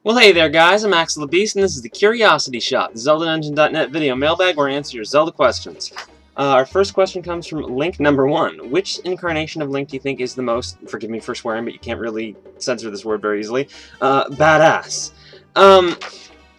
Well, hey there guys, I'm Axel the Beast, and this is the Curiosity Shop, the ZeldaEngine.net video mailbag where I answer your Zelda questions. Our first question comes from Link number 1. Which incarnation of Link do you think is the most, forgive me for swearing, but you can't really censor this word very easily, badass?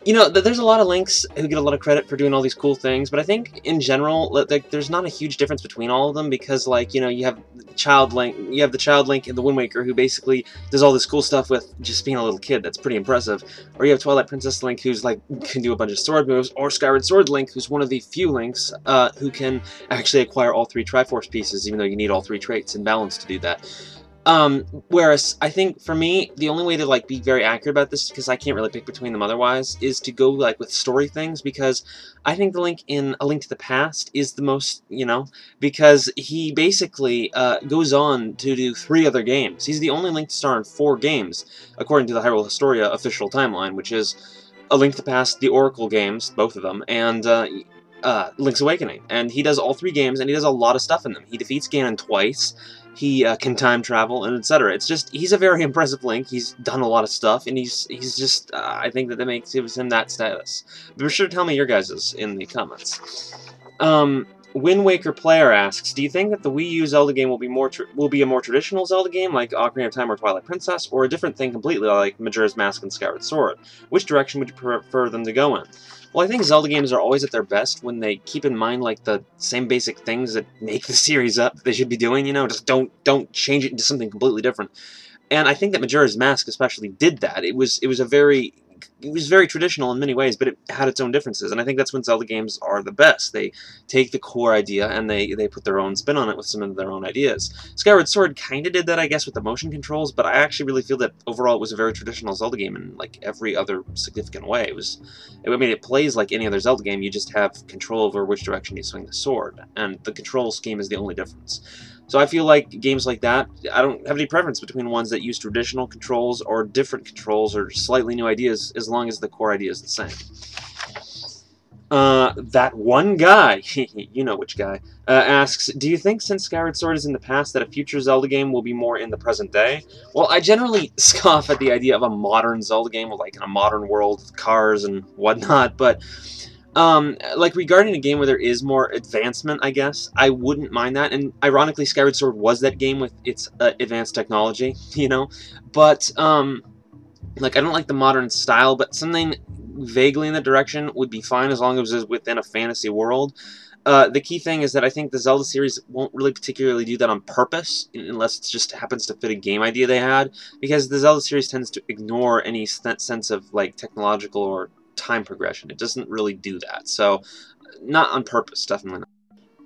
You know, there's a lot of Links who get a lot of credit for doing all these cool things, but I think, in general, like, there's not a huge difference between all of them, because, like, you know, you have the Child Link in the Wind Waker, who basically does all this cool stuff with just being a little kid. That's pretty impressive. Or you have Twilight Princess Link, who's, like, can do a bunch of sword moves, or Skyward Sword Link, who's one of the few Links, who can actually acquire all 3 Triforce pieces, even though you need all 3 traits in balance to do that. Whereas, I think, for me, the only way to, like, be very accurate about this, because I can't really pick between them otherwise, is to go, like, with story things, because I think the Link in A Link to the Past is the most, you know, because he basically, goes on to do 3 other games. He's the only Link to star in 4 games, according to the Hyrule Historia official timeline, which is A Link to the Past, the Oracle games, both of them, and, Link's Awakening. And he does all 3 games, and he does a lot of stuff in them. He defeats Ganon twice. He can time travel, and etc. It's just, he's a very impressive Link. He's done a lot of stuff, and he's just, I think that makes him that status. But be sure to tell me your guys's in the comments. Wind Waker Player asks, do you think that the Wii U Zelda game will be a more traditional Zelda game, like Ocarina of Time or Twilight Princess, or a different thing completely, like Majora's Mask and Skyward Sword? Which direction would you prefer them to go in? Well, I think Zelda games are always at their best when they keep in mind, like, the same basic things that make the series up that they should be doing, you know? Just don't change it into something completely different. And I think that Majora's Mask especially did that. It was very traditional in many ways, but it had its own differences, and I think that's when Zelda games are the best. They take the core idea and they put their own spin on it with some of their own ideas. Skyward Sword kind of did that, I guess, with the motion controls, but I actually really feel that overall it was a very traditional Zelda game in, like, every other significant way. I mean, it plays like any other Zelda game, you just have control over which direction you swing the sword, and the control scheme is the only difference. So I feel like games like that, I don't have any preference between ones that use traditional controls or different controls or slightly new ideas, as long as the core idea is the same. That one guy, you know which guy, asks, do you think since Skyward Sword is in the past that a future Zelda game will be more in the present day? Well, I generally scoff at the idea of a modern Zelda game, like in a modern world with cars and whatnot, but like, regarding a game where there is more advancement, I guess, I wouldn't mind that, and ironically, Skyward Sword was that game with its advanced technology, you know, but, like, I don't like the modern style, but something vaguely in that direction would be fine as long as it was within a fantasy world. The key thing is that I think the Zelda series won't really particularly do that on purpose, unless it just happens to fit a game idea they had, because the Zelda series tends to ignore any sense of, like, technological or time progression. It doesn't really do that, so not on purpose, definitely not.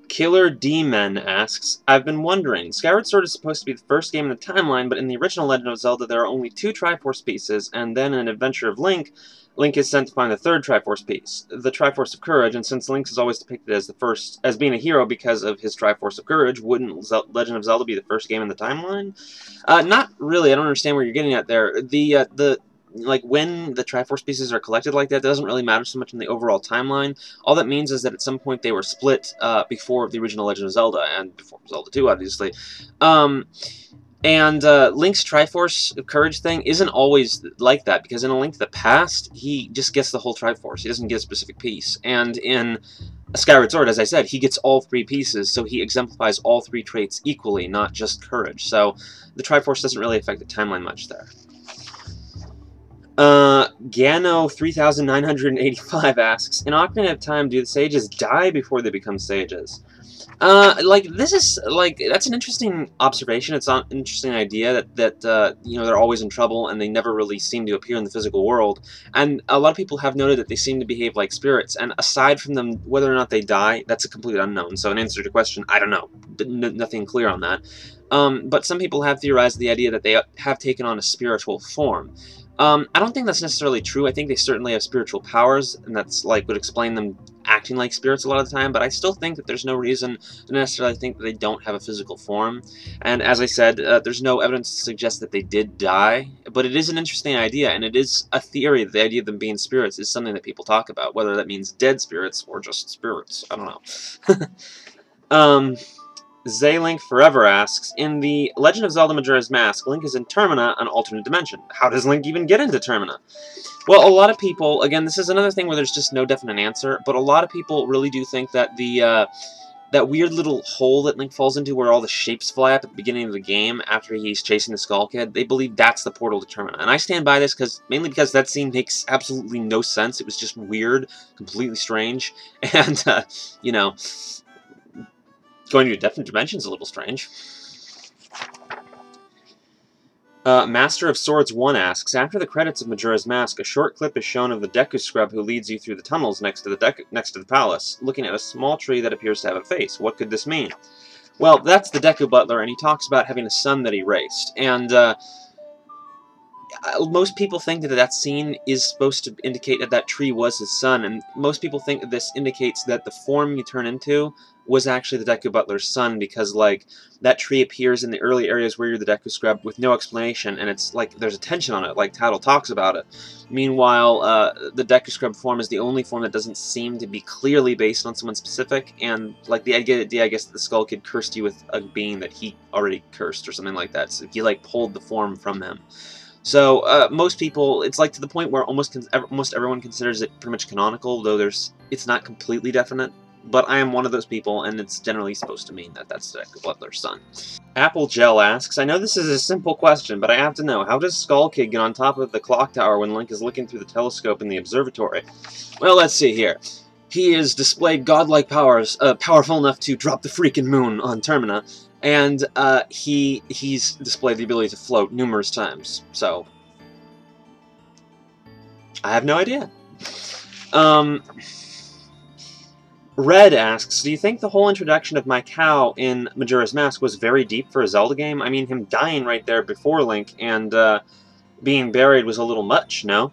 Killer D-Men asks, I've been wondering, Skyward Sword is supposed to be the first game in the timeline, but in the original Legend of Zelda there are only 2 Triforce pieces, and then in an Adventure of Link, Link is sent to find the 3rd Triforce piece, the Triforce of Courage, and since Link is always depicted as being a hero because of his Triforce of Courage, wouldn't Legend of Zelda be the first game in the timeline? Not really. I don't understand where you're getting at there. Like, when the Triforce pieces are collected like that, doesn't really matter so much in the overall timeline. All that means is that at some point they were split before the original Legend of Zelda, and before Zelda 2, obviously. Link's Triforce of Courage thing isn't always like that, because in A Link to the Past, he just gets the whole Triforce. He doesn't get a specific piece. And in Skyward Sword, as I said, he gets all 3 pieces, so he exemplifies all 3 traits equally, not just Courage. So the Triforce doesn't really affect the timeline much there. Gano 3985 asks, in Ocarina of Time, do the sages die before they become sages? Like, this is, like, that's an interesting observation. It's an interesting idea that you know, they're always in trouble and they never really seem to appear in the physical world. And a lot of people have noted that they seem to behave like spirits, and aside from them, whether or not they die, that's a complete unknown. So in answer to your question, I don't know. Nothing clear on that. But some people have theorized the idea that they have taken on a spiritual form. I don't think that's necessarily true. I think they certainly have spiritual powers, and that's, like, would explain them acting like spirits a lot of the time, but I still think that there's no reason to necessarily think that they don't have a physical form. And as I said, there's no evidence to suggest that they did die, but it is an interesting idea, and it is a theory that the idea of them being spirits is something that people talk about, whether that means dead spirits or just spirits. I don't know. Zaylink Forever asks, in the Legend of Zelda Majora's Mask, Link is in Termina, an alternate dimension. How does Link even get into Termina? Well, a lot of people, again, this is another thing where there's just no definite answer, but a lot of people really do think that the that weird little hole that Link falls into where all the shapes fly up at the beginning of the game after he's chasing the Skull Kid, they believe that's the portal to Termina. And I stand by this mainly because that scene makes absolutely no sense. It was just weird, completely strange, and, you know, going to a different dimension is a little strange. Master of Swords 1 asks, after the credits of Majora's Mask, a short clip is shown of the Deku Scrub who leads you through the tunnels next to the palace, looking at a small tree that appears to have a face. What could this mean? Well, that's the Deku Butler, and he talks about having a son that he raced. And most people think that that scene is supposed to indicate that that tree was his son, and most people think that this indicates that the form you turn into was actually the Deku Butler's son, because, like, that tree appears in the early areas where you're the Deku Scrub with no explanation, and it's like there's a tension on it, like Tattle talks about it. Meanwhile, the Deku Scrub form is the only form that doesn't seem to be clearly based on someone specific, and, like, the idea, I guess, that the Skull Kid cursed you with a being that he already cursed, or something like that, so he, like, pulled the form from him. So, most people, it's like to the point where almost everyone considers it pretty much canonical, though it's not completely definite. But I am one of those people, and it's generally supposed to mean that that's Deku Butler's son. Apple Gel asks, I know this is a simple question, but I have to know, how does Skull Kid get on top of the clock tower when Link is looking through the telescope in the observatory? Well, let's see here. He has displayed godlike powers, powerful enough to drop the freaking moon on Termina, and he's displayed the ability to float numerous times, so I have no idea. Red asks, do you think the whole introduction of Mikau in Majora's Mask was very deep for a Zelda game? I mean, him dying right there before Link and being buried was a little much, no?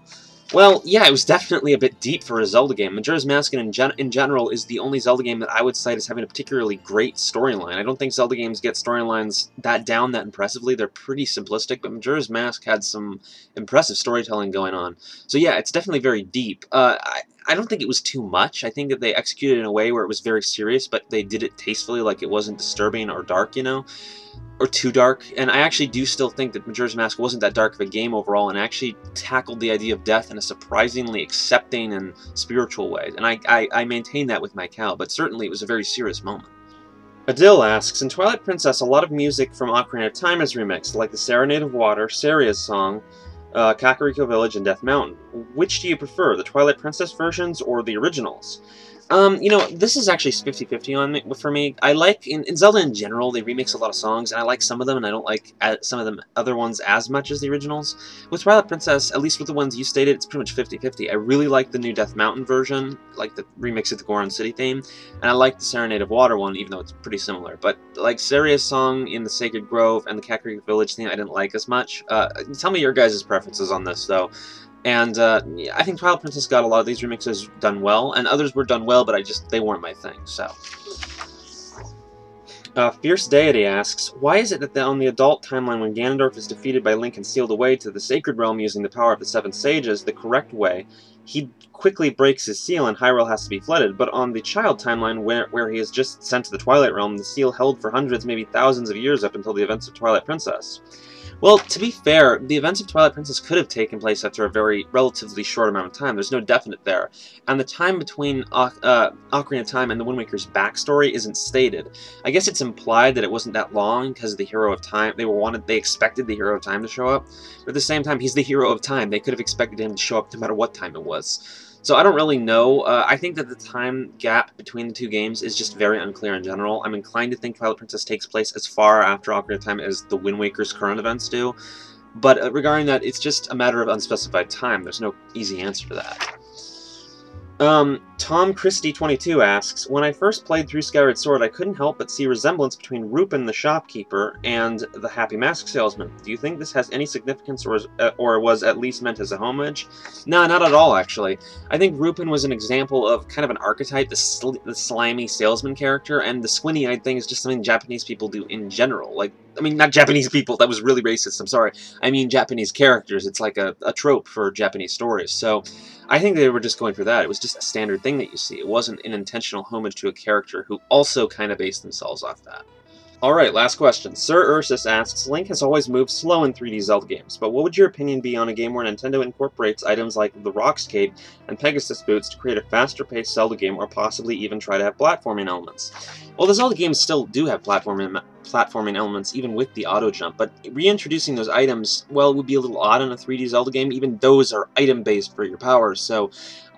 Well, yeah, it was definitely a bit deep for a Zelda game. Majora's Mask in general is the only Zelda game that I would cite as having a particularly great storyline. I don't think Zelda games get storylines that impressively. They're pretty simplistic, but Majora's Mask had some impressive storytelling going on. So yeah, it's definitely very deep. I don't think it was too much. I think that they executed it in a way where it was very serious, but they did it tastefully, like it wasn't disturbing or dark, you know? Or too dark. And I actually do still think that Majora's Mask wasn't that dark of a game overall, and actually tackled the idea of death in a surprisingly accepting and spiritual way. And I maintain that with Mikau, but certainly it was a very serious moment. Adil asks, in Twilight Princess, a lot of music from Ocarina of Time is remixed, like the Serenade of Water, Saria's Song, Kakariko Village, and Death Mountain. Which do you prefer, the Twilight Princess versions or the originals? You know, this is actually 50-50 for me. I like, in Zelda in general, they remix a lot of songs, and I like some of them, and I don't like some of them other ones as much as the originals. With Twilight Princess, at least with the ones you stated, it's pretty much 50-50. I really like the new Death Mountain version, like the remix of the Goron City theme, and I like the Serenade of Water one, even though it's pretty similar. But, like, Saria's Song in the Sacred Grove and the Kakariko Village theme, I didn't like as much. Tell me your guys' preferences on this, though. And I think Twilight Princess got a lot of these remixes done well, and others were done well, but they weren't my thing, so. Fierce Deity asks, why is it that on the adult timeline when Ganondorf is defeated by Link and sealed away to the Sacred Realm using the power of the Seven Sages, the correct way, he quickly breaks his seal and Hyrule has to be flooded, but on the child timeline where he is just sent to the Twilight Realm, the seal held for hundreds, maybe thousands of years up until the events of Twilight Princess? Well, to be fair, the events of Twilight Princess could have taken place after a relatively short amount of time. There's no definite there. And the time between Ocarina of Time and the Wind Waker's backstory isn't stated. I guess it's implied that it wasn't that long because of the Hero of Time. They expected the Hero of Time to show up. But at the same time, he's the Hero of Time. They could have expected him to show up no matter what time it was. So I don't really know. I think that the time gap between the two games is just very unclear in general. I'm inclined to think Twilight Princess takes place as far after Ocarina of Time as the Wind Waker's current events do. But regarding that, it's just a matter of unspecified time. There's no easy answer to that. Tom Christie 22 asks, when I first played through Skyward Sword, I couldn't help but see resemblance between Rupin the shopkeeper and the Happy Mask Salesman. Do you think this has any significance or was at least meant as a homage? No, not at all, actually. I think Rupin was an example of kind of an archetype, the slimy salesman character, and the squinty-eyed thing is just something Japanese people do in general. Like, I mean, not Japanese people, that was really racist, I'm sorry. I mean Japanese characters. It's like a trope for Japanese stories, so I think they were just going for that. It was just a standard thing that you see. It wasn't an intentional homage to a character who also kind of based themselves off that. Alright, last question. Sir Ursus asks, Link has always moved slow in 3D Zelda games, but what would your opinion be on a game where Nintendo incorporates items like the Rock's Cape and Pegasus boots to create a faster-paced Zelda game, or possibly even try to have platforming elements? Well, the Zelda games still do have platforming elements, even with the auto-jump, but reintroducing those items, well, would be a little odd in a 3D Zelda game. Even those are item-based for your powers, so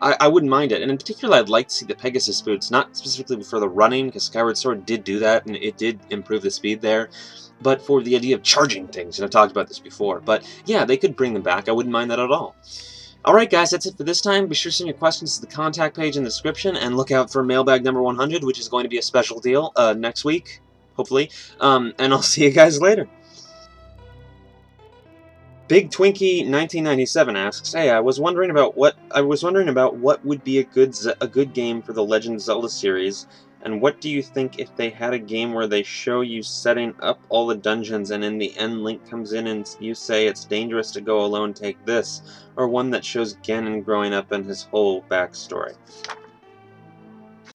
I wouldn't mind it. And in particular, I'd like to see the Pegasus boots, not specifically for the running, because Skyward Sword did do that, and it did improve the speed there, but for the idea of charging things, and I've talked about this before. But yeah, they could bring them back. I wouldn't mind that at all. Alright guys, that's it for this time. Be sure to send your questions to the contact page in the description, and look out for mailbag number 100, which is going to be a special deal next week, hopefully. And I'll see you guys later. Big Twinkie 1997 asks, "Hey, I was wondering about what would be a good game for the Legend of Zelda series, and what do you think if they had a game where they show you setting up all the dungeons, and in the end Link comes in and you say it's dangerous to go alone, take this, or one that shows Ganon growing up and his whole backstory?"